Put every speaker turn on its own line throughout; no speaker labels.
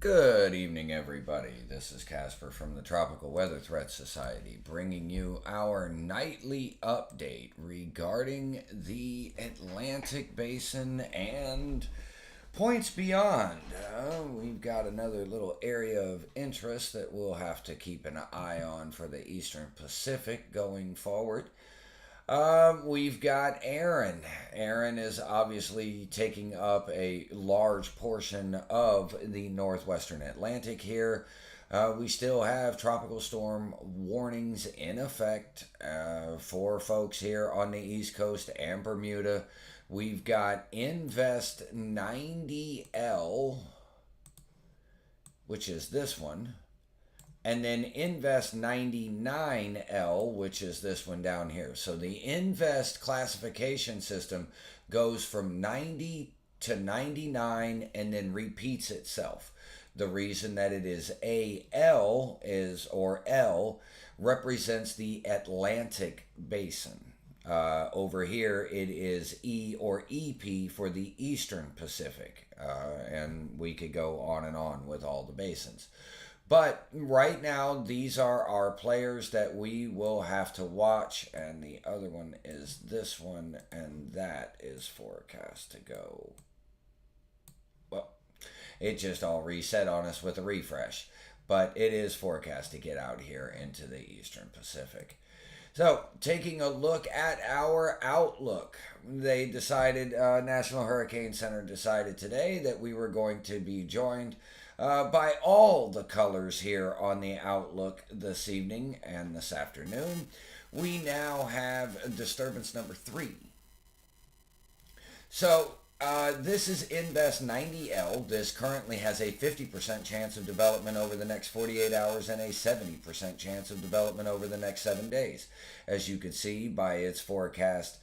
Good evening, everybody. This is Casper from the Tropical Weather Threat Society, bringing you our nightly update regarding the Atlantic Basin and points beyond. We've got another little area of interest that we'll have to keep an eye on for the Eastern Pacific going forward. We've got Erin. Erin is obviously taking up a large portion of the northwestern Atlantic here. We still have tropical storm warnings in effect for folks here on the East Coast and Bermuda. We've got Invest 90L, which is this one, and then Invest 99L, which is this one down here. So the Invest classification system goes from 90 to 99 and then repeats itself. The reason that it is AL is, or L, represents the Atlantic Basin. Over here, it is E or EP for the Eastern Pacific. And we could go on and on with all the basins. But right now, these are our players that we will have to watch. And the other one is this one, and that is forecast to go. Well, it just all reset on us with a refresh. But it is forecast to get out here into the Eastern Pacific. So, taking a look at our outlook, they decided, National Hurricane Center decided today that we were going to be joined by all the colors here on the outlook this evening and this afternoon. We now have disturbance number 3. So, this is Invest 90L. This currently has a 50% chance of development over the next 48 hours and a 70% chance of development over the next 7 days. As you can see by its forecast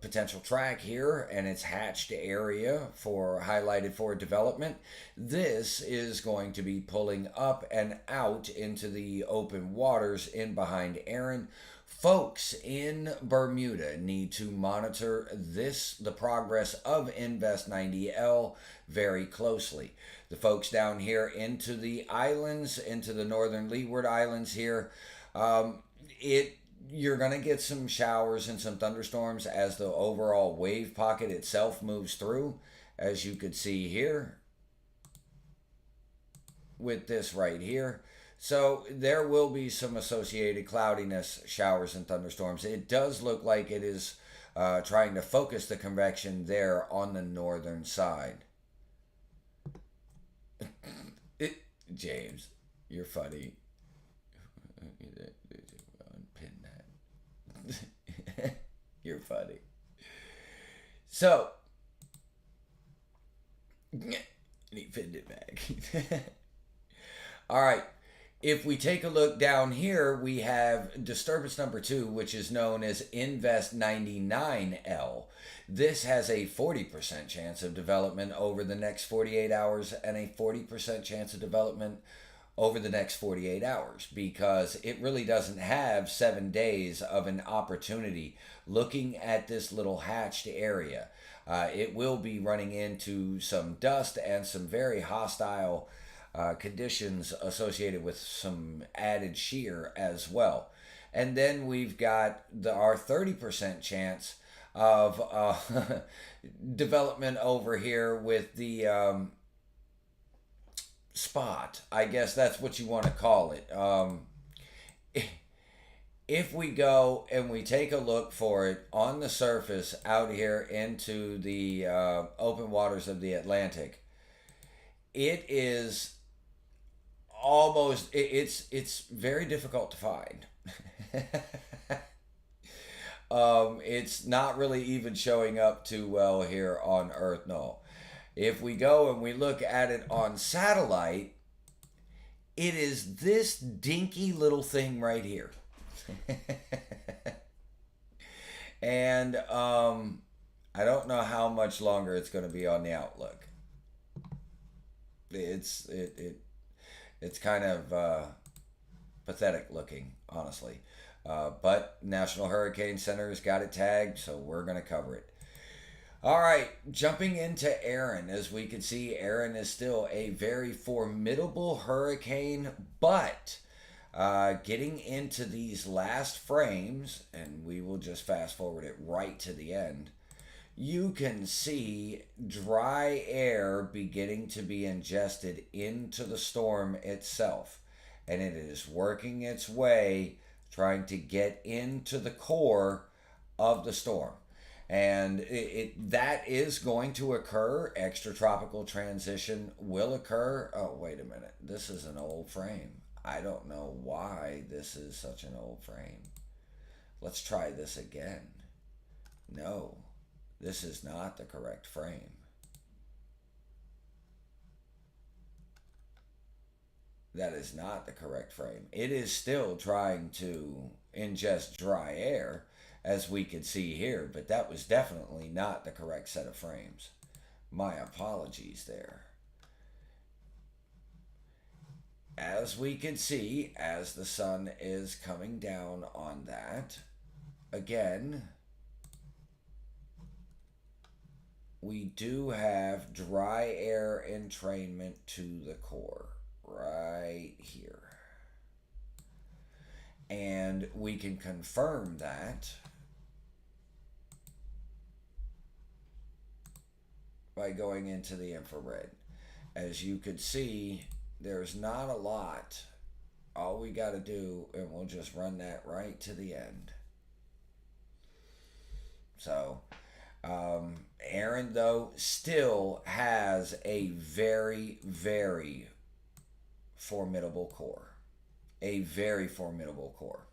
potential track here and its hatched area for highlighted for development, this is going to be pulling up and out into the open waters in behind Erin. Folks in Bermuda need to monitor the progress of Invest 90L very closely. The folks down here into the islands, into the northern Leeward Islands here, you're going to get some showers and some thunderstorms as the overall wave pocket itself moves through, as you could see here with this right here. So there will be some associated cloudiness, showers, and thunderstorms. It does look like it is trying to focus the convection there on the northern side. James, you're funny. Unpin that. You're funny. So, and he pinned it back. All right. If we take a look down here, we have disturbance number 2, which is known as Invest 99L. This has a 40% chance of development over the next 48 hours and a 40% chance of development over the next 48 hours because it really doesn't have 7 days of an opportunity. Looking at this little hatched area, it will be running into some dust and some very hostile conditions associated with some added shear as well. And then we've got our 30% chance of development over here with the spot. I guess that's what you want to call it. If we go and we take a look for it on the surface out here into the open waters of the Atlantic, it is almost, it's very difficult to find. It's not really even showing up too well here on Earth, no. If we go and we look at it on satellite, it is this dinky little thing right here. And I don't know how much longer it's going to be on the outlook. It's kind of pathetic looking, honestly. But National Hurricane Center's got it tagged, so we're going to cover it. All right, jumping into Erin, as we can see, Erin is still a very formidable hurricane, but getting into these last frames, and we will just fast forward it right to the end, you can see dry air beginning to be ingested into the storm itself. And it is working its way, trying to get into the core of the storm. And that is going to occur. Extratropical transition will occur. Oh, wait a minute. This is an old frame. I don't know why this is such an old frame. Let's try this again. No, this is not the correct frame. That is not the correct frame. It is still trying to ingest dry air, as we could see here, but that was definitely not the correct set of frames. My apologies there. As we can see, as the sun is coming down on that, again, we do have dry air entrainment to the core right here. And we can confirm that by going into the infrared. As you could see, there's not a lot. All we got to do, and we'll just run that right to the end. So, Erin, though, still has a very, very formidable core. A very formidable core.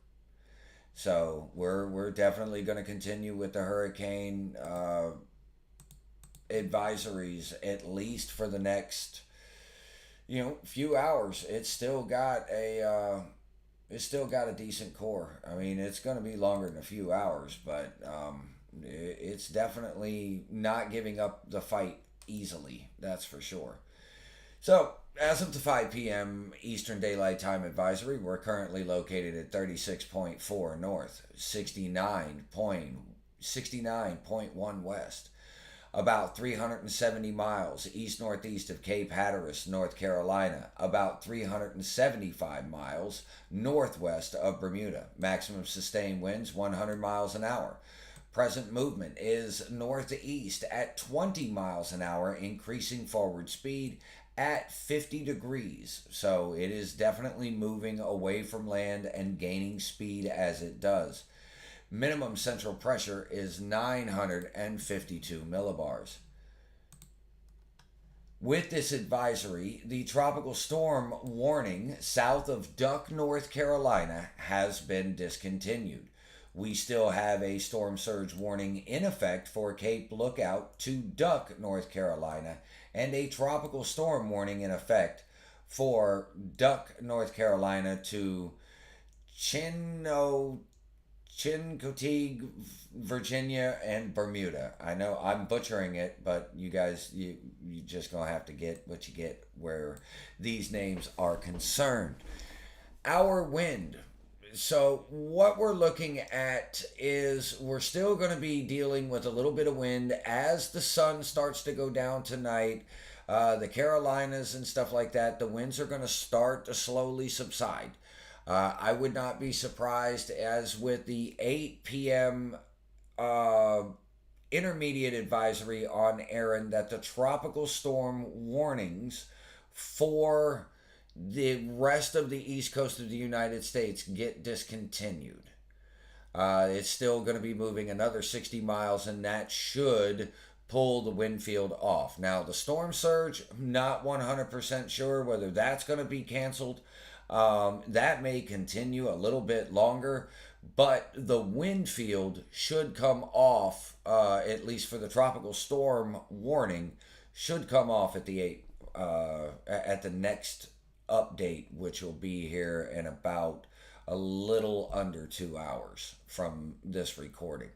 So, we're definitely going to continue with the hurricane advisories, at least for the next few hours. It's still got a decent core. I mean, it's going to be longer than a few hours, but it's definitely not giving up the fight easily, that's for sure. So as of the 5 p.m. Eastern Daylight Time advisory, we're currently located at 36.4 north, 69.1 west, about 370 miles east-northeast of Cape Hatteras, North Carolina, about 375 miles northwest of Bermuda. Maximum sustained winds 100 miles an hour. Present movement is northeast at 20 miles an hour, increasing forward speed at 50 degrees. So it is definitely moving away from land and gaining speed as it does. Minimum central pressure is 952 millibars. With this advisory, the tropical storm warning south of Duck, North Carolina has been discontinued. We still have a storm surge warning in effect for Cape Lookout to Duck, North Carolina, and a tropical storm warning in effect for Duck, North Carolina to Chincoteague, Virginia, and Bermuda. I know I'm butchering it, but you guys, you just gonna have to get what you get where these names are concerned. Our wind. So what we're looking at is we're still going to be dealing with a little bit of wind as the sun starts to go down tonight. The Carolinas and stuff like that, the winds are going to start to slowly subside. I would not be surprised, as with the 8 p.m. Intermediate advisory on Erin, that the tropical storm warnings for the rest of the east coast of the United States get discontinued. It's still going to be moving another 60 miles, and that should pull the wind field off. Now, the storm surge, not 100% sure whether that's going to be canceled. That may continue a little bit longer, but the wind field should come off, at least for the tropical storm warning, should come off at the next update, which will be here in about a little under 2 hours from this recording.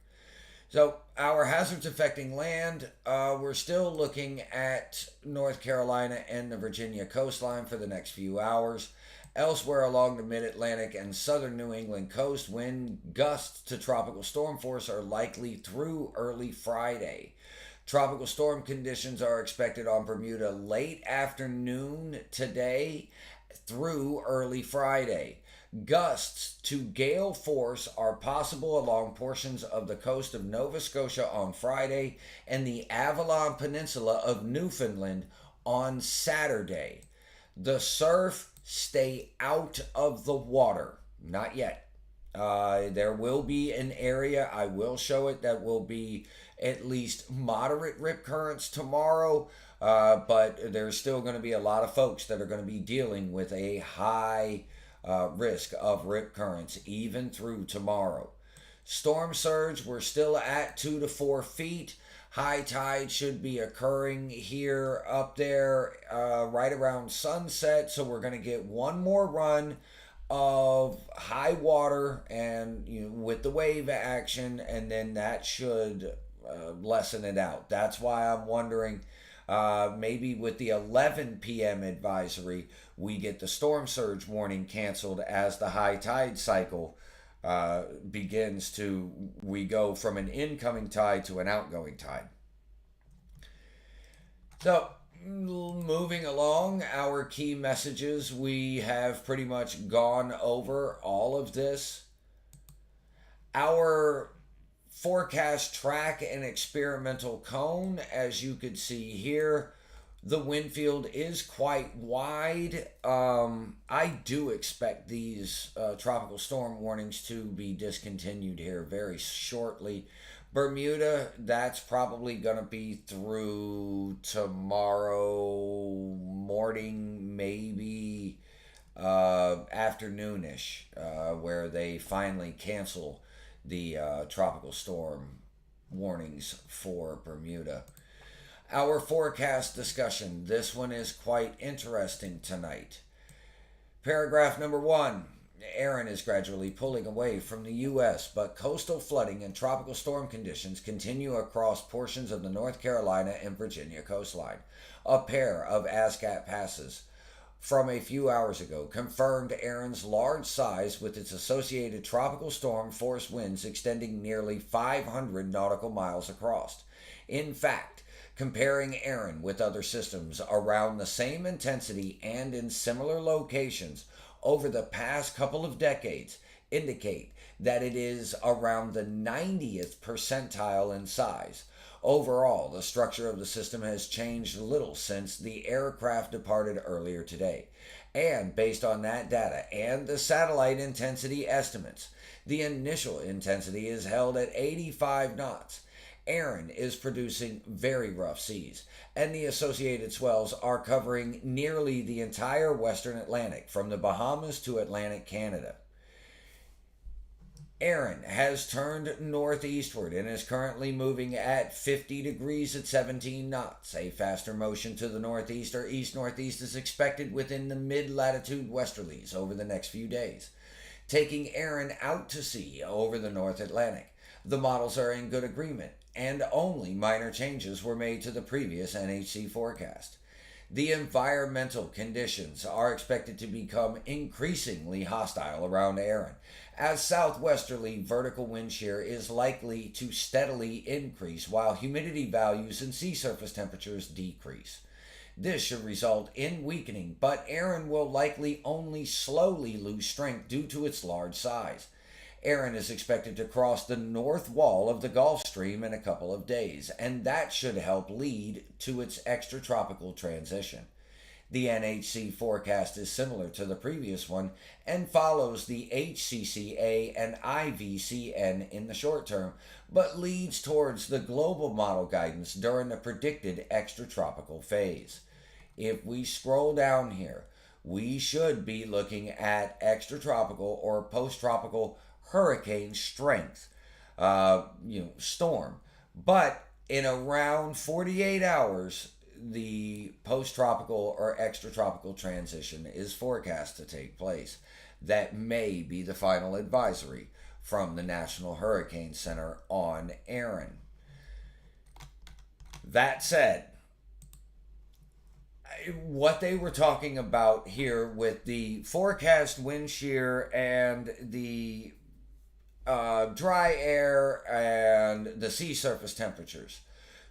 So our hazards affecting land, we're still looking at North Carolina and the Virginia coastline for the next few hours. Elsewhere along the mid-Atlantic and southern New England coast, wind gusts to tropical storm force are likely through early Friday. Tropical storm conditions are expected on Bermuda late afternoon today through early Friday. Gusts to gale force are possible along portions of the coast of Nova Scotia on Friday and the Avalon Peninsula of Newfoundland on Saturday. The surf, stay out of the water. Not yet. There will be an area, I will show it, that will be at least moderate rip currents tomorrow. But there's still going to be a lot of folks that are going to be dealing with a high risk of rip currents even through tomorrow. Storm surge, we're still at 2 to 4 feet. High tide should be occurring here up there right around sunset. So we're going to get one more run of high water and with the wave action, and then that should lessen it out. That's why I'm wondering maybe with the 11 p.m. advisory, we get the storm surge warning canceled as the high tide cycle begins to, we go from an incoming tide to an outgoing tide. So, moving along, our key messages, we have pretty much gone over all of this. Our forecast track and experimental cone, as you could see here, the wind field is quite wide. I do expect these tropical storm warnings to be discontinued here very shortly. Bermuda, that's probably going to be through tomorrow morning, maybe afternoonish, where they finally cancel the tropical storm warnings for Bermuda. Our forecast discussion, this one is quite interesting tonight. Paragraph number 1. Erin is gradually pulling away from the U.S., but coastal flooding and tropical storm conditions continue across portions of the North Carolina and Virginia coastline. A pair of ASCAP passes from a few hours ago confirmed Erin's large size with its associated tropical storm force winds extending nearly 500 nautical miles across. In fact, comparing Erin with other systems around the same intensity and in similar locations over the past couple of decades indicate that it is around the 90th percentile in size. Overall, the structure of the system has changed little since the aircraft departed earlier today. And based on that data and the satellite intensity estimates, the initial intensity is held at 85 knots. Erin is producing very rough seas, and the associated swells are covering nearly the entire western Atlantic, from the Bahamas to Atlantic Canada. Erin has turned northeastward and is currently moving at 50 degrees at 17 knots. A faster motion to the northeast or east-northeast is expected within the mid-latitude westerlies over the next few days, taking Erin out to sea over the North Atlantic. The models are in good agreement, and only minor changes were made to the previous NHC forecast. The environmental conditions are expected to become increasingly hostile around Erin, as southwesterly vertical wind shear is likely to steadily increase while humidity values and sea surface temperatures decrease. This should result in weakening, but Erin will likely only slowly lose strength due to its large size. Erin is expected to cross the north wall of the Gulf Stream in a couple of days, and that should help lead to its extratropical transition. The NHC forecast is similar to the previous one and follows the HCCA and IVCN in the short term, but leads towards the global model guidance during the predicted extratropical phase. If we scroll down here, we should be looking at extratropical or post-tropical hurricane strength, storm. But in around 48 hours, the post-tropical or extratropical transition is forecast to take place. That may be the final advisory from the National Hurricane Center on Erin. That said, what they were talking about here with the forecast wind shear and the dry air and the sea surface temperatures.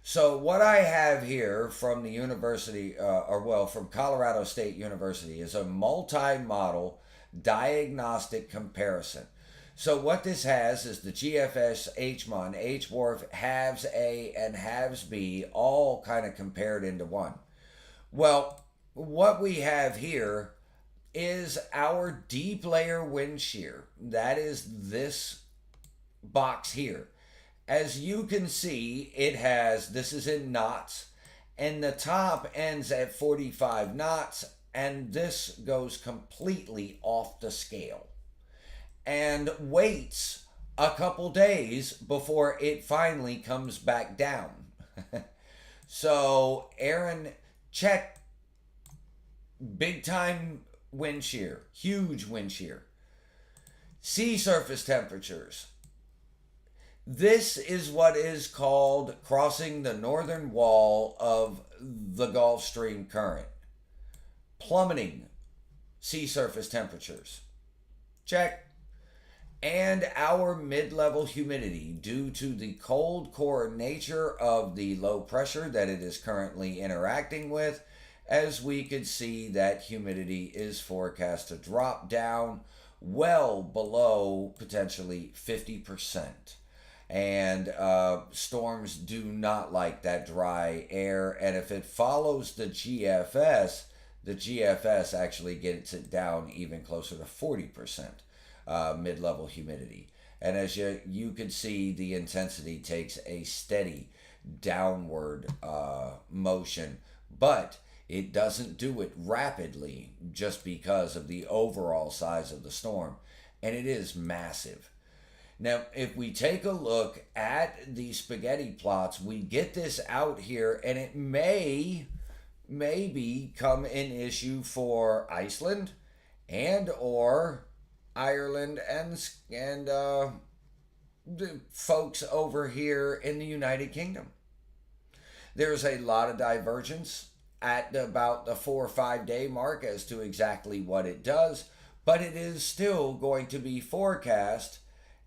So what I have here from the university, from Colorado State University, is a multi-model diagnostic comparison. So what this has is the GFS, HMON, HWARF, halves A and halves B, all kind of compared into one. Well, what we have here is our deep layer wind shear. That is this box here. As you can see, it has, this is in knots, and the top ends at 45 knots, and this goes completely off the scale and waits a couple days before it finally comes back down. So, Erin, check big time wind shear, huge wind shear. Sea surface temperatures. This is what is called crossing the northern wall of the Gulf Stream current. Plummeting sea surface temperatures. Check. And our mid-level humidity due to the cold core nature of the low pressure that it is currently interacting with. As we could see, that humidity is forecast to drop down well below potentially 50%. And storms do not like that dry air. And if it follows the GFS actually gets it down even closer to 40% mid-level humidity. And as you can see, the intensity takes a steady downward motion, but it doesn't do it rapidly just because of the overall size of the storm. And it is massive. Now, if we take a look at the spaghetti plots, we get this out here, and it may become an issue for Iceland and or Ireland and the folks over here in the United Kingdom. There's a lot of divergence at about the 4 or 5 day mark as to exactly what it does, but it is still going to be forecast.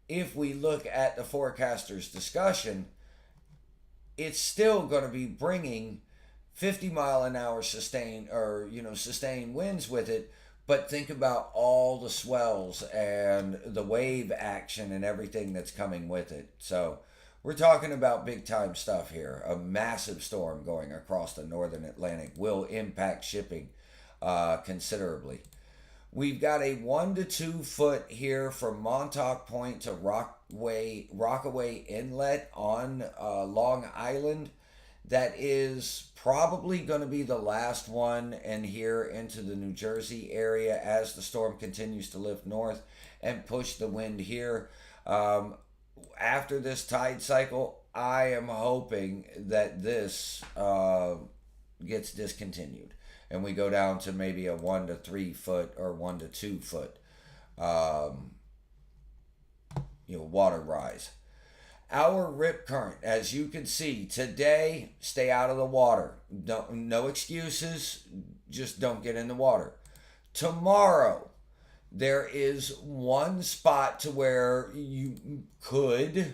If we look at the forecaster's discussion, it's still going to be bringing 50-mile-an-hour sustained winds with it. But think about all the swells and the wave action and everything that's coming with it. So we're talking about big time stuff here. A massive storm going across the northern Atlantic will impact shipping considerably. We've got a 1 to 2 foot here from Montauk Point to Rockaway Inlet on Long Island. That is probably going to be the last one, and here into the New Jersey area as the storm continues to lift north and push the wind here. After this tide cycle, I am hoping that this gets discontinued and we go down to maybe a 1 to 3 foot or 1 to 2 foot water rise. Our rip current, as you can see today, stay out of the water. No excuses, just don't get in the water. Tomorrow, there is one spot to where you could,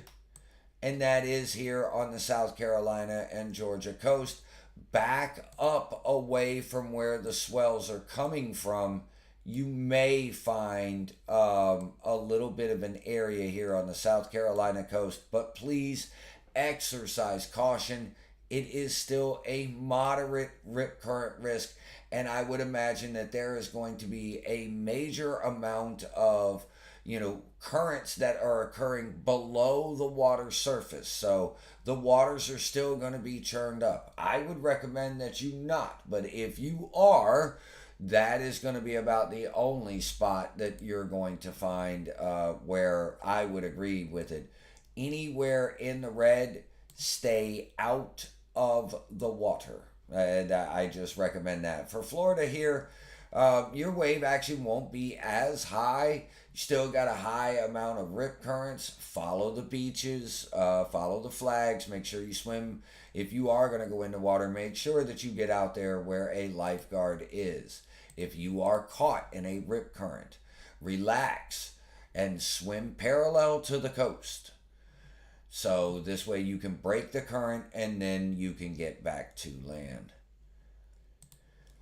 and that is here on the South Carolina and Georgia coast, back up away from where the swells are coming from. You may find a little bit of an area here on the South Carolina coast, but please exercise caution. It is still a moderate rip current risk, and I would imagine that there is going to be a major amount of currents that are occurring below the water surface. So the waters are still going to be churned up. I would recommend that you not, but if you are, that is going to be about the only spot that you're going to find where I would agree with it. Anywhere in the red, stay out of the water. And I just recommend that. For Florida here, your wave action won't be as high. You still got a high amount of rip currents. Follow the beaches, follow the flags, make sure you swim. If you are going to go into water, make sure that you get out there where a lifeguard is. If you are caught in a rip current, relax and swim parallel to the coast. So this way you can break the current and then you can get back to land.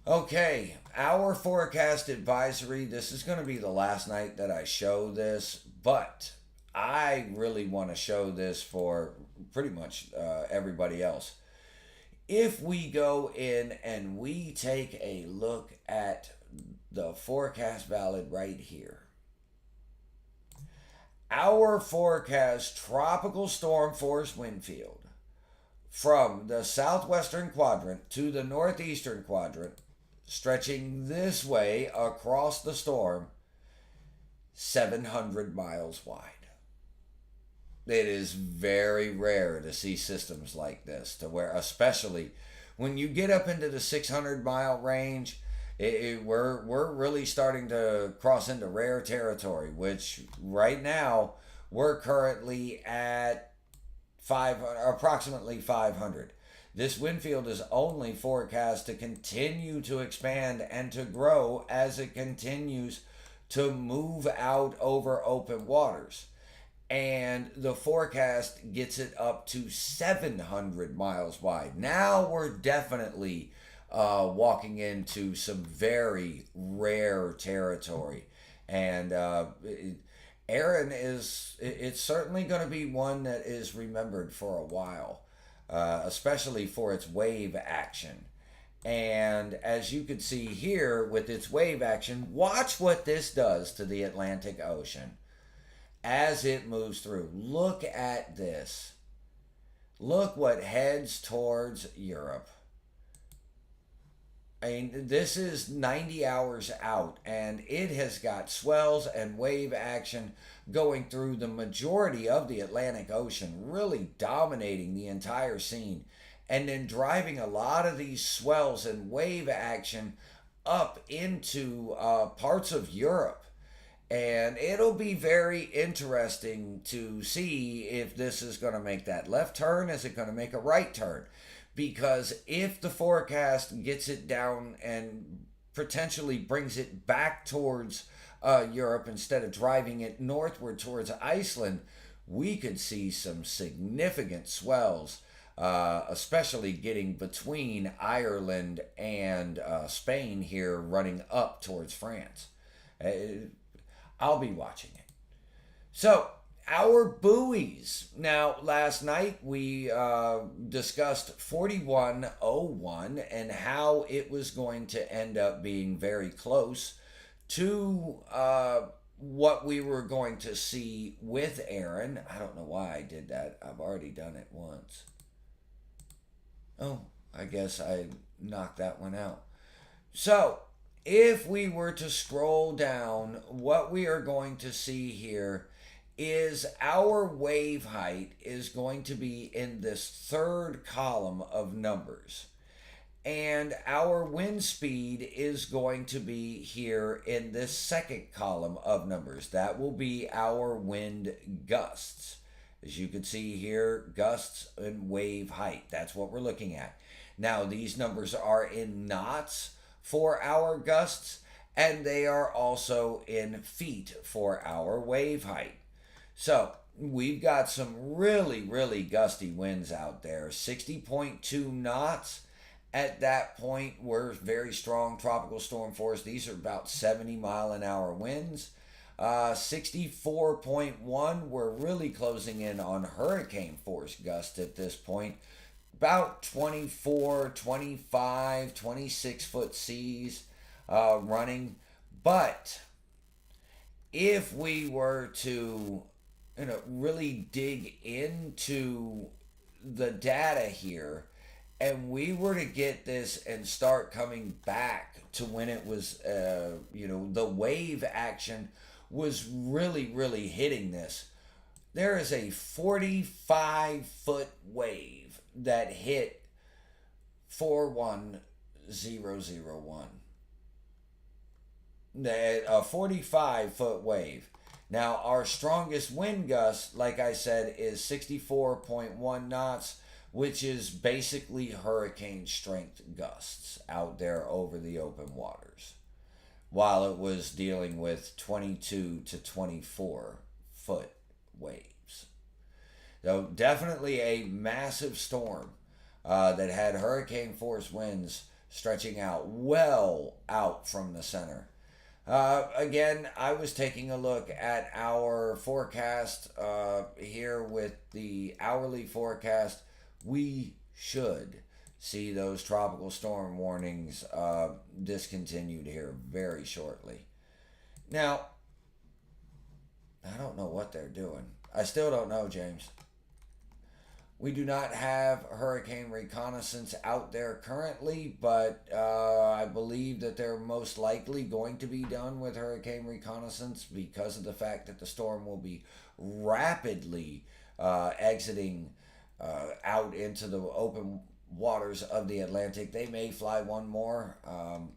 Okay, our forecast advisory. This is going to be the last night that I show this, but I really want to show this for pretty much everybody else. If we go in and we take a look at the forecast valid right here, our forecast tropical storm force wind field from the southwestern quadrant to the northeastern quadrant, stretching this way across the storm, 700 miles wide. It is very rare to see systems like this, to where, especially when you get up into the 600-mile range, we're really starting to cross into rare territory, which right now we're currently at approximately 500. This wind field is only forecast to continue to expand and to grow as it continues to move out over open waters. And the forecast gets it up to 700 miles wide. Now we're definitely walking into some very rare territory. And Erin it's certainly going to be one that is remembered for a while, especially for its wave action. And as you can see here with its wave action, watch what this does to the Atlantic Ocean as it moves through. Look at this. Look what heads towards Europe. I mean, this is 90 hours out, and it has got swells and wave action going through the majority of the Atlantic Ocean, really dominating the entire scene, and then driving a lot of these swells and wave action up into parts of Europe. And it'll be very interesting to see if this is going to make that left turn. Is it going to make a right turn? Because if the forecast gets it down and potentially brings it back towards Europe instead of driving it northward towards Iceland, we could see some significant swells, especially getting between Ireland and Spain here, running up towards France. I'll be watching it. So, our buoys. Now, last night we discussed 4101 and how it was going to end up being very close to what we were going to see with Erin. I don't know why I did that. I've already done it once. Oh, I guess I knocked that one out. So, if we were to scroll down, what we are going to see here is our wave height is going to be in this third column of numbers. And our wind speed is going to be here in this second column of numbers. That will be our wind gusts. As you can see here, gusts and wave height. That's what we're looking at. Now, these numbers are in knots for our gusts, and they are also in feet for our wave height. So we've got some really, really gusty winds out there. 60.2 knots. At that point, we're very strong tropical storm force. These are about 70-mile-an-hour winds. 64.1, we're really closing in on hurricane force gust at this point. About 24, 25, 26-foot seas running. But if we were to really dig into the data here, and we were to get this and start coming back to when it was, the wave action was really, really hitting this, there is a 45-foot wave that hit 41001. A 45-foot wave. Now, our strongest wind gust, like I said, is 64.1 knots, which is basically hurricane strength gusts out there over the open waters, while it was dealing with 22 to 24 foot waves. So definitely a massive storm that had hurricane force winds stretching out well out from the center. Again, I was taking a look at our forecast here with the hourly forecast. We should see those tropical storm warnings discontinued here very shortly. Now, I don't know what they're doing. I still don't know, James. We do not have hurricane reconnaissance out there currently, but I believe that they're most likely going to be done with hurricane reconnaissance because of the fact that the storm will be rapidly exiting out into the open waters of the Atlantic. They may fly one more,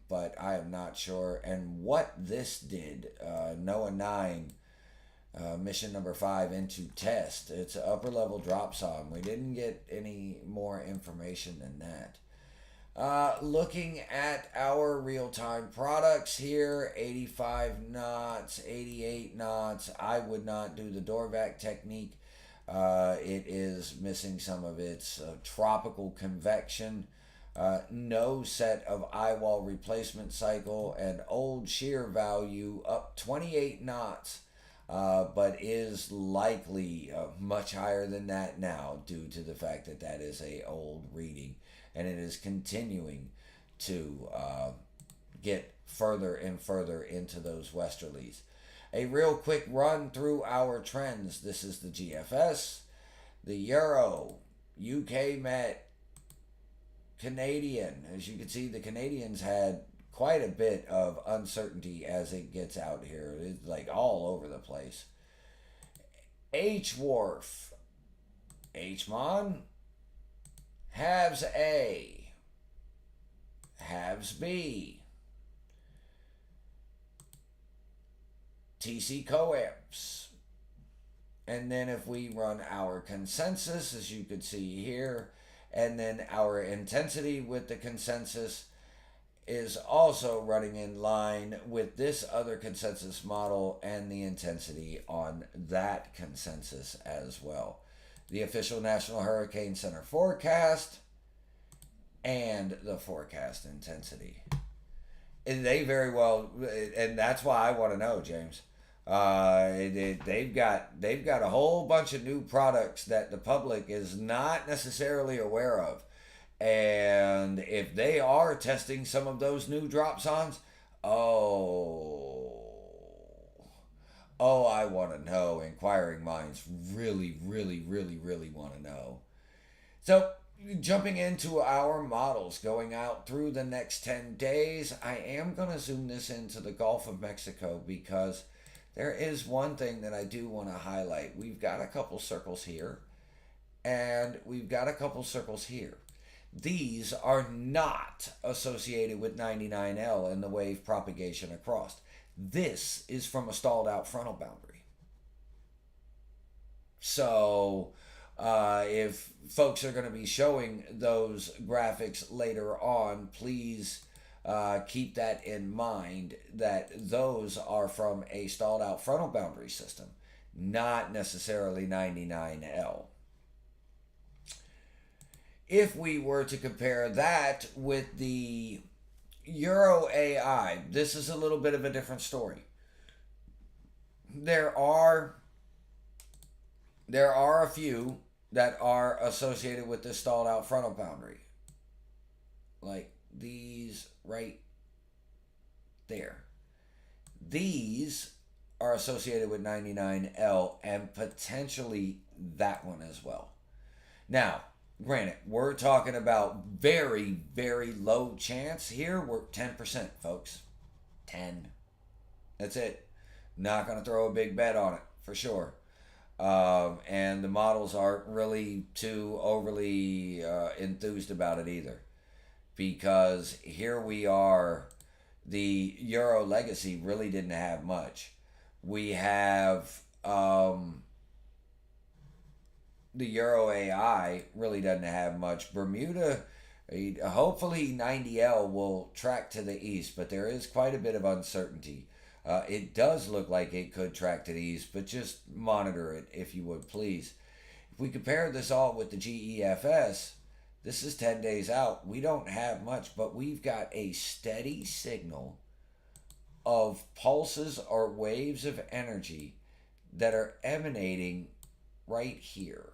but I am not sure. And what this did, NOAA 9 mission number 5 into test. It's an upper level drop zone. We didn't get any more information than that. Looking at our real-time products here, 85 knots, 88 knots. I would not do the Dorvac technique. It is missing some of its tropical convection. No set of eye wall replacement cycle, and old shear value up 28 knots. But is likely much higher than that now due to the fact that that is a old reading and it is continuing to get further and further into those westerlies. A real quick run through our trends. This is the GFS, the Euro, UK Met, Canadian. As you can see, the Canadians had quite a bit of uncertainty as it gets out here. It's like all over the place. H-Wharf, H-Mon, Halves A, Halves B, TC Coamps. And then if we run our consensus, as you can see here, and then our intensity with the consensus, is also running in line with this other consensus model and the intensity on that consensus as well. The official National Hurricane Center forecast and the forecast intensity. And they very well, and that's why I want to know, James. They've got a whole bunch of new products that the public is not necessarily aware of. And if they are testing some of those new drop zones, I want to know. Inquiring minds really, really, really, really want to know. So, jumping into our models going out through the next 10 days, I am going to zoom this into the Gulf of Mexico because there is one thing that I do want to highlight. We've got a couple circles here, and we've got a couple circles here. These are not associated with 99L and the wave propagation across. This is from a stalled out frontal boundary. So if folks are going to be showing those graphics later on, please keep that in mind, that those are from a stalled out frontal boundary system, not necessarily 99L. If we were to compare that with the Euro AI, this is a little bit of a different story. There are a few that are associated with this stalled out frontal boundary. Like these right there. These are associated with 99L and potentially that one as well. Now, granted, we're talking about very, very low chance here. We're 10%, folks. 10. That's it. Not going to throw a big bet on it, for sure. And the models aren't really too overly enthused about it either. Because here we are, the Euro Legacy really didn't have much. We have the Euro AI really doesn't have much. Bermuda, hopefully 90L will track to the east, but there is quite a bit of uncertainty. It does look like it could track to the east, but just monitor it if you would, please. If we compare this all with the GEFS, this is 10 days out. We don't have much, but we've got a steady signal of pulses or waves of energy that are emanating right here.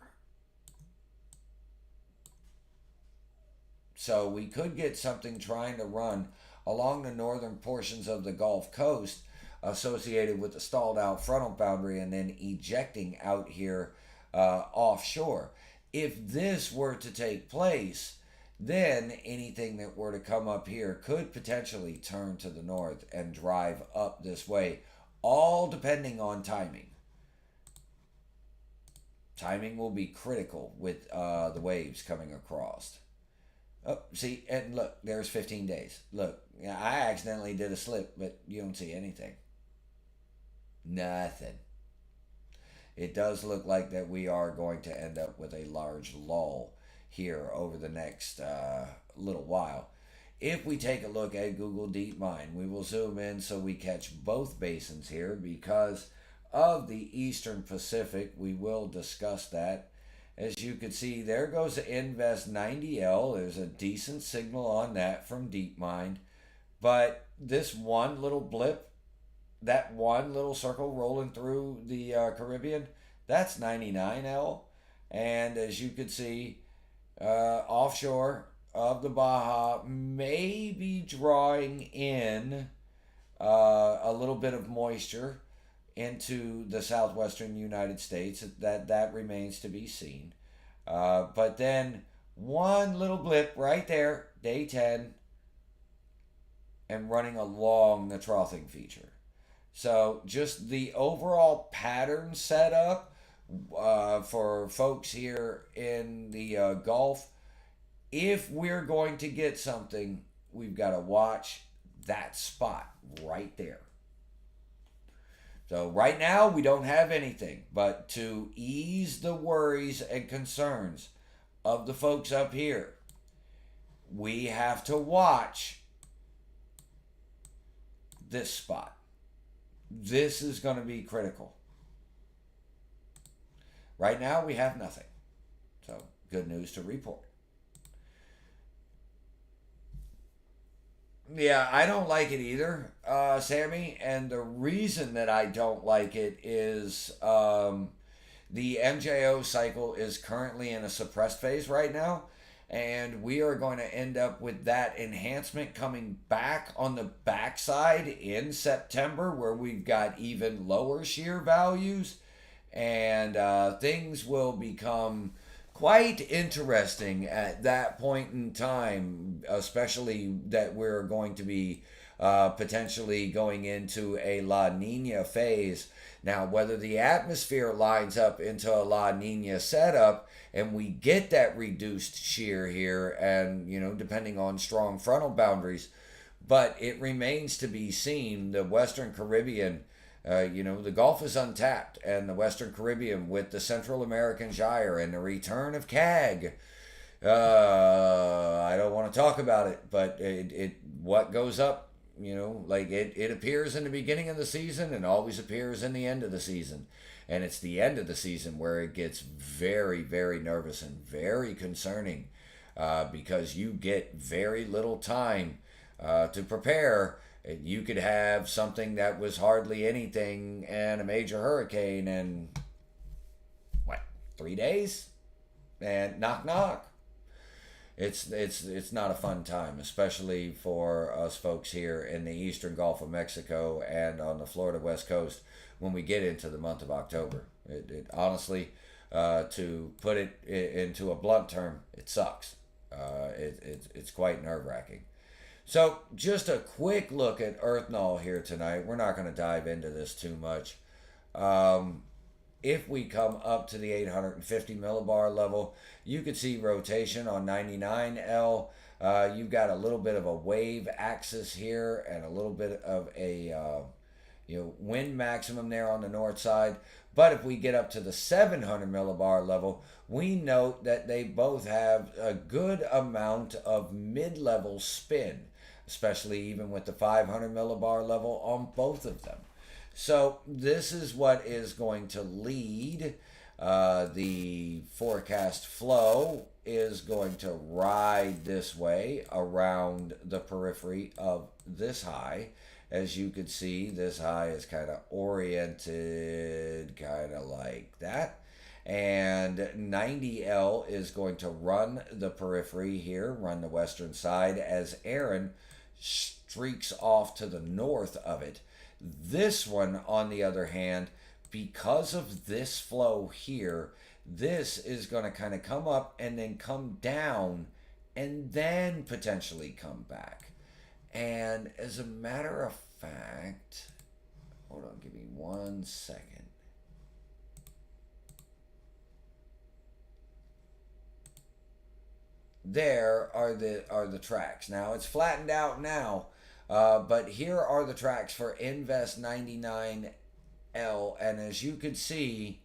So we could get something trying to run along the northern portions of the Gulf Coast associated with the stalled out frontal boundary and then ejecting out here offshore. If this were to take place, then anything that were to come up here could potentially turn to the north and drive up this way, all depending on timing. Timing will be critical with the waves coming across. Oh, see, and look, there's 15 days. Look, I accidentally did a slip, but you don't see anything. Nothing. It does look like that we are going to end up with a large lull here over the next little while. If we take a look at Google DeepMind, we will zoom in so we catch both basins here because of the Eastern Pacific. We will discuss that. As you can see, there goes the Invest 90L. There's a decent signal on that from DeepMind. But this one little blip, that one little circle rolling through the Caribbean, that's 99L. And as you can see, offshore of the Baja may be drawing in a little bit of moisture into the southwestern United States. That remains to be seen. But then one little blip right there, day 10, and running along the troughing feature. So just the overall pattern setup for folks here in the Gulf, if we're going to get something, we've got to watch that spot right there. So right now we don't have anything, but to ease the worries and concerns of the folks up here, we have to watch this spot. This is going to be critical. Right now we have nothing. So good news to report. Yeah, I don't like it either, Sammy. And the reason that I don't like it is the MJO cycle is currently in a suppressed phase right now. And we are going to end up with that enhancement coming back on the backside in September, where we've got even lower shear values. And things will become quite interesting at that point in time, especially that we're going to be potentially going into a La Nina phase. Now, whether the atmosphere lines up into a La Nina setup and we get that reduced shear here, and, you know, depending on strong frontal boundaries, but it remains to be seen. The Western Caribbean, the Gulf is untapped, and the Western Caribbean with the Central American gyre and the return of CAG. I don't want to talk about it, but what goes up, it appears in the beginning of the season and always appears in the end of the season. And it's the end of the season where it gets very, very nervous and very concerning because you get very little time to prepare. You could have something that was hardly anything and a major hurricane in 3 days, and knock knock. It's not a fun time, especially for us folks here in the eastern Gulf of Mexico and on the Florida West Coast when we get into the month of October. It honestly, to put it into a blunt term, it sucks. It's quite nerve-wracking. So just a quick look at Earth Null here tonight. We're not going to dive into this too much. If we come up to the 850 millibar level, you could see rotation on 99L. You've got a little bit of a wave axis here and a little bit of a wind maximum there on the north side. But if we get up to the 700 millibar level, we note that they both have a good amount of mid-level spin, especially even with the 500 millibar level on both of them. So this is what is going to lead The forecast flow is going to ride this way around the periphery of this high. As you can see, this high is kind of oriented kind of like that. And 90L is going to run the periphery here, run the western side, as Erin streaks off to the north of it. This one, on the other hand, because of this flow here, this is going to kind of come up and then come down and then potentially come back. And as a matter of fact, hold on, give me 1 second. There are the tracks. Now it's flattened out now, but here are the tracks for Invest 99L, and as you can see,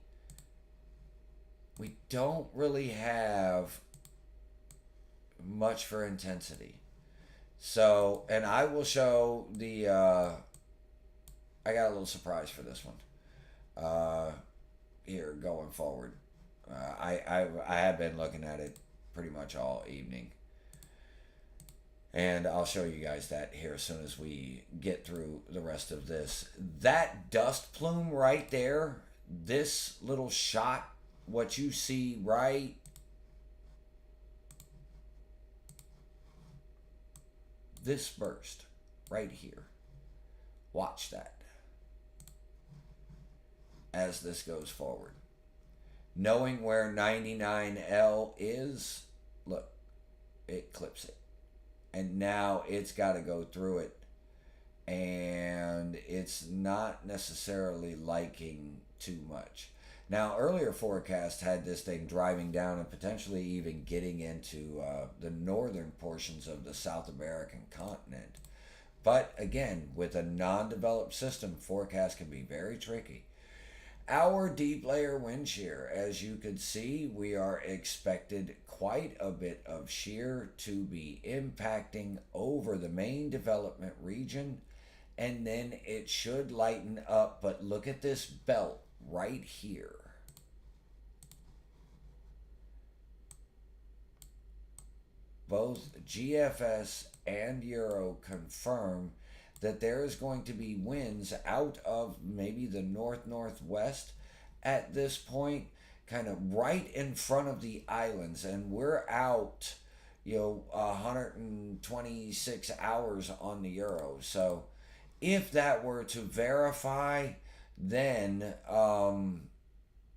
we don't really have much for intensity. So, and I will show the. I got a little surprise for this one. Here going forward, I have been looking at it pretty much all evening. And I'll show you guys that here as soon as we get through the rest of this. That dust plume right there, this little shot, what you see right this burst right here. Watch that as this goes forward. Knowing where 99L is, look, it clips it. And now it's got to go through it. And it's not necessarily liking too much. Now, earlier forecast had this thing driving down and potentially even getting into the northern portions of the South American continent. But again, with a non-developed system, forecast can be very tricky. Our deep layer wind shear, as you can see, we are expected quite a bit of shear to be impacting over the main development region, and then it should lighten up. But look at this belt right here. Both GFS and Euro confirm that there is going to be winds out of maybe the northwest at this point, kind of right in front of the islands, and we're out 126 hours on the Euro. So if that were to verify, then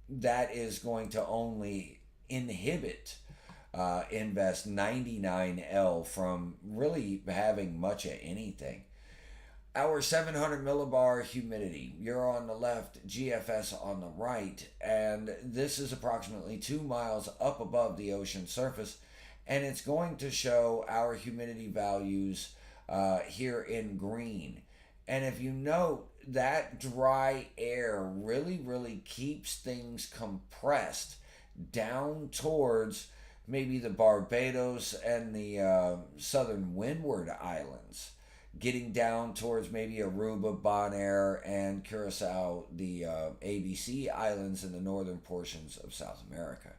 that is going to only inhibit Invest 99L from really having much of anything. Our 700 millibar humidity, Euro on the left, GFS on the right, and this is approximately 2 miles up above the ocean surface, and it's going to show our humidity values here in green. And if you note, that dry air really keeps things compressed down towards maybe the Barbados and the southern Windward Islands, getting down towards maybe Aruba, Bonaire, and Curacao, the ABC Islands in the northern portions of South America.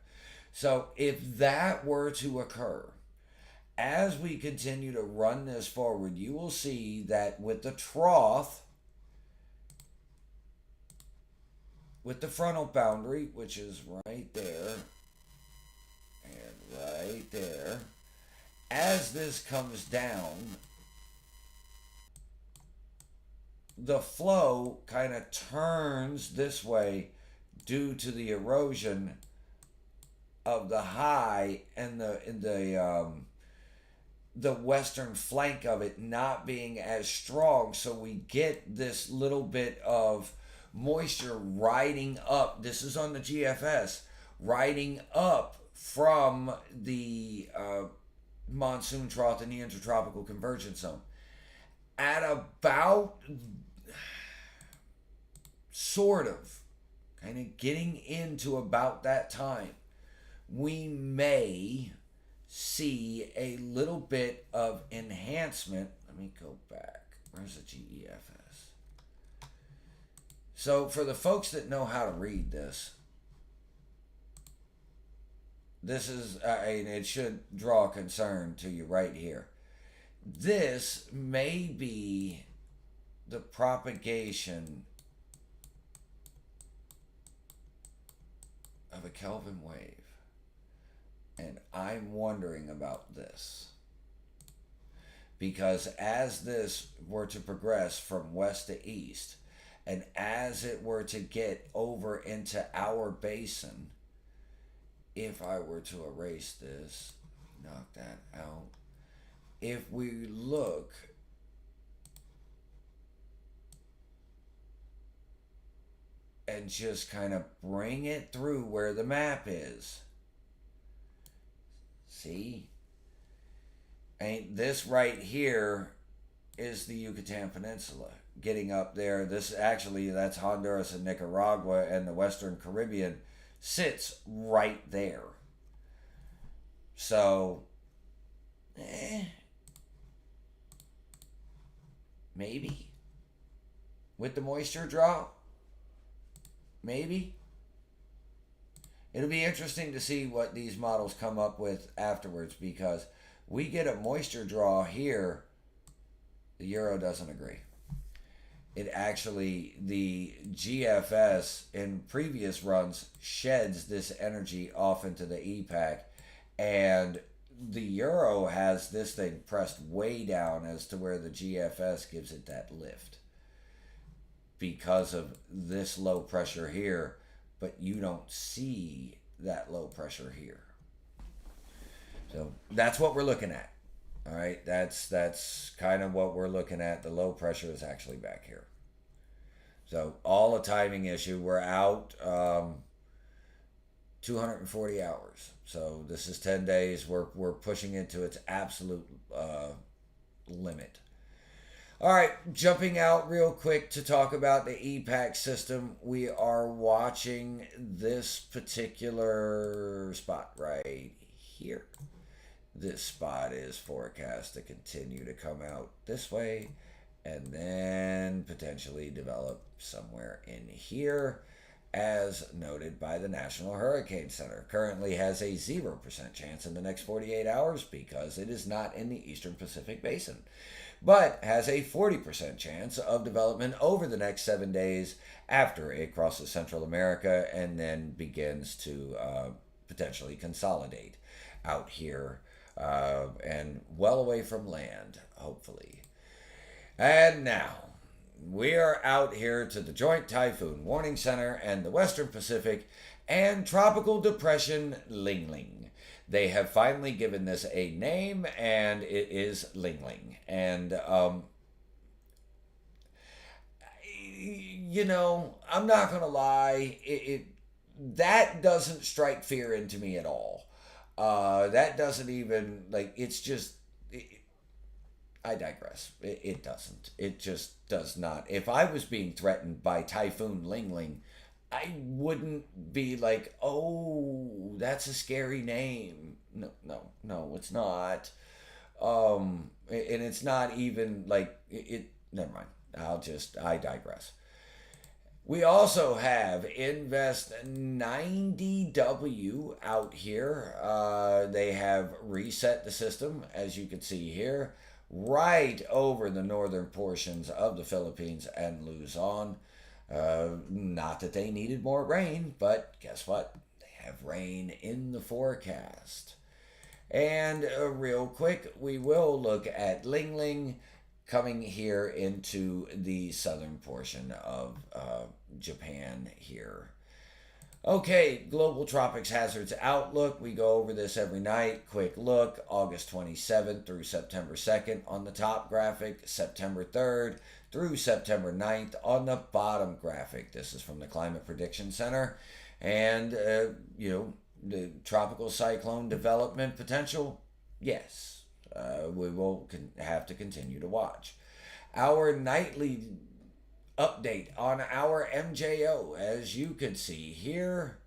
So if that were to occur, as we continue to run this forward, you will see that with the trough, with the frontal boundary, which is right there, and right there, as this comes down, the flow kind of turns this way due to the erosion of the high and the western flank of it not being as strong. So we get this little bit of moisture riding up. This is on the GFS, riding up from the monsoon trough in the intertropical convergence zone. At about sort of kind of getting into about that time, we may see a little bit of enhancement. Let me go back. Where's the GEFS? So for the folks that know how to read this, This is, and it should draw concern to you right here. This may be the propagation of a Kelvin wave. And I'm wondering about this. Because as this were to progress from west to east, and as it were to get over into our basin, if I were to erase this, knock that out, if we look and just kind of bring it through where the map is, see? And this right here is the Yucatan Peninsula. Getting up there, this actually, that's Honduras and Nicaragua, and the Western Caribbean sits right there. So, maybe. With the moisture drop, maybe. It'll be interesting to see what these models come up with afterwards, because we get a moisture draw here, the Euro doesn't agree. It actually, the GFS in previous runs sheds this energy off into the EPAC, and the Euro has this thing pressed way down as to where the GFS gives it that lift because of this low pressure here, but you don't see that low pressure here. So that's what we're looking at. All right, that's kind of what we're looking at. The low pressure is actually back here. So all a timing issue. We're out 240 hours. So this is 10 days. We're pushing it to its absolute limit. All right, jumping out real quick to talk about the EPAC system. We are watching this particular spot right here. This spot is forecast to continue to come out this way and then potentially develop somewhere in here, as noted by the National Hurricane Center. Currently has a 0% chance in the next 48 hours because it is not in the Eastern Pacific Basin, but has a 40% chance of development over the next 7 days after it crosses Central America and then begins to potentially consolidate out here and well away from land, hopefully. And now, we are out here to the Joint Typhoon Warning Center and the Western Pacific and Tropical Depression Ling Ling. They have finally given this a name, and it is Ling Ling. And, you know, I'm not going to lie, that doesn't strike fear into me at all. That doesn't even, like, it's just, I digress. It doesn't. It just does not. If I was being threatened by Typhoon Ling Ling, I wouldn't be like, oh, that's a scary name. No, it's not. And it's not even like, never mind. I digress. We also have Invest 90W out here. They have reset the system, as you can see here, right over the northern portions of the Philippines and Luzon. Not that they needed more rain, but guess what? They have rain in the forecast. And real quick, we will look at Ling Ling coming here into the southern portion of Japan here. Okay, Global Tropics Hazards Outlook. We go over this every night. Quick look, August 27th through September 2nd on the top graphic, September 3rd through September 9th on the bottom graphic. This is from the Climate Prediction Center. And, the tropical cyclone development potential, yes. We will have to continue to watch. Our nightly update on our MJO, as you can see here.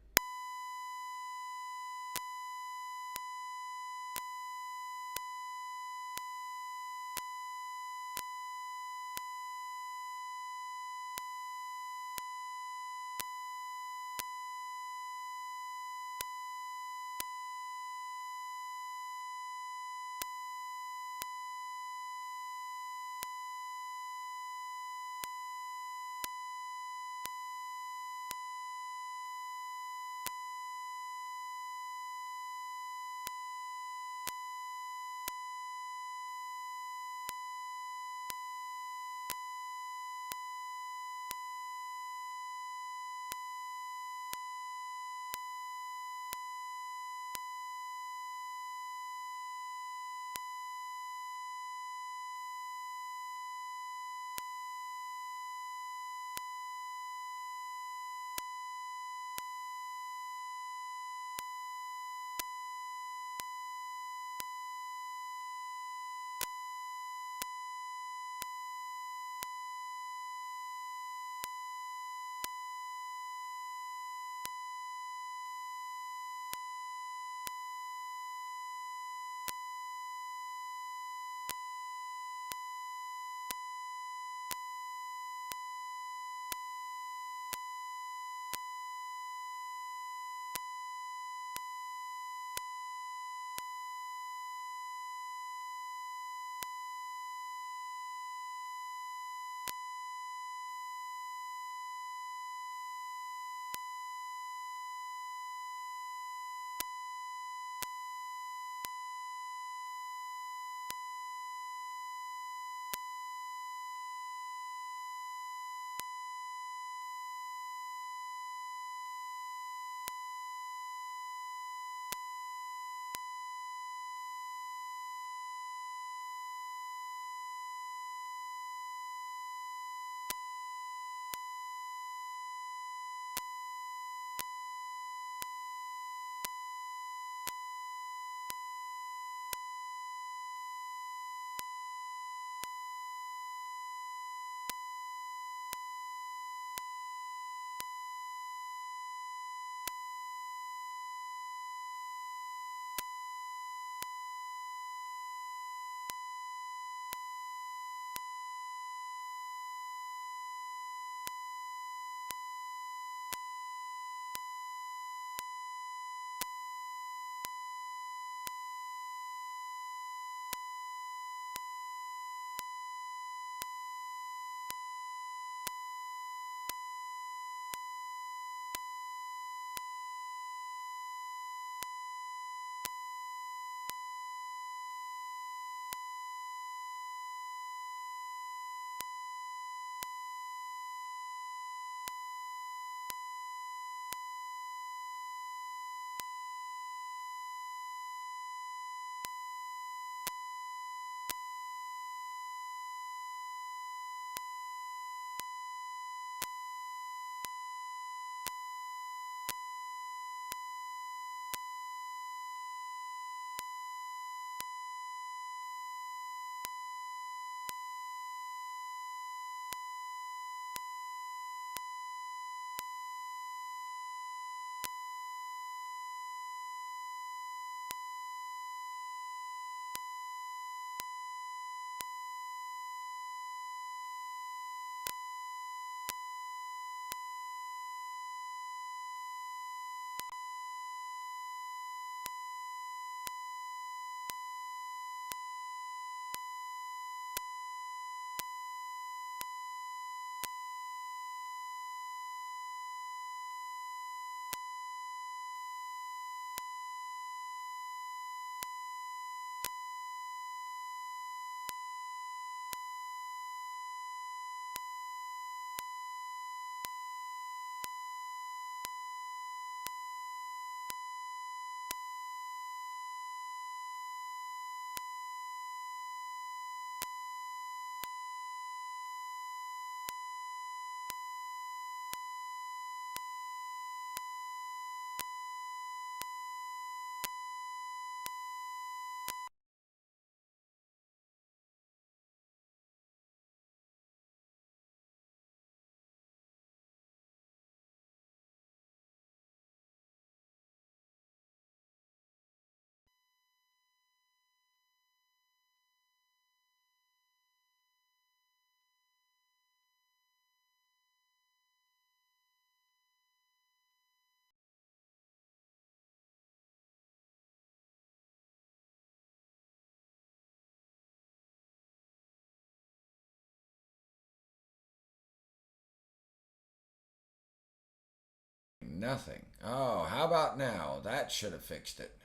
nothing. Oh, how about now? That should have fixed it.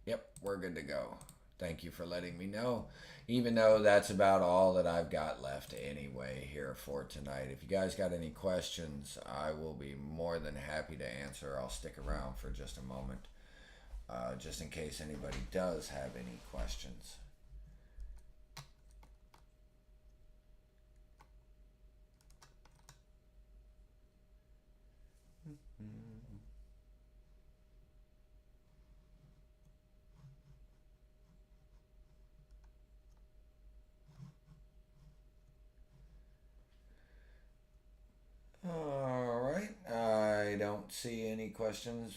Yep, we're good to go. Thank you for letting me know. Even though that's about all that I've got left anyway here for tonight. If you guys got any questions, I will be more than happy to answer. I'll stick around for just a moment, just in case anybody does have any questions. All right, I don't see any questions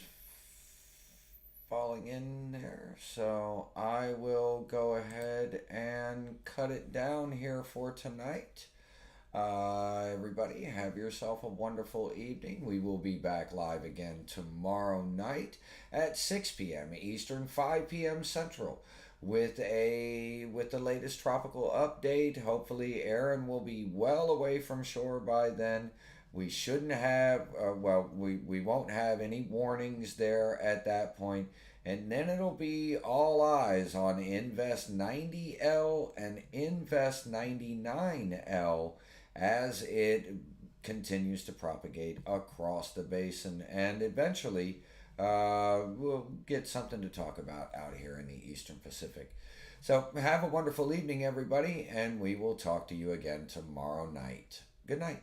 falling in there, so I will go ahead and cut it down here for tonight. Everybody, have yourself a wonderful evening. We will be back live again tomorrow night at 6 p.m. Eastern, 5 p.m. Central, with the latest tropical update. Hopefully, Erin will be well away from shore by then. We shouldn't have, we won't have any warnings there at that point. And then it'll be all eyes on Invest 90L and Invest 99L as it continues to propagate across the basin. And eventually, we'll get something to talk about out here in the Eastern Pacific. So have a wonderful evening, everybody, and we will talk to you again tomorrow night. Good night.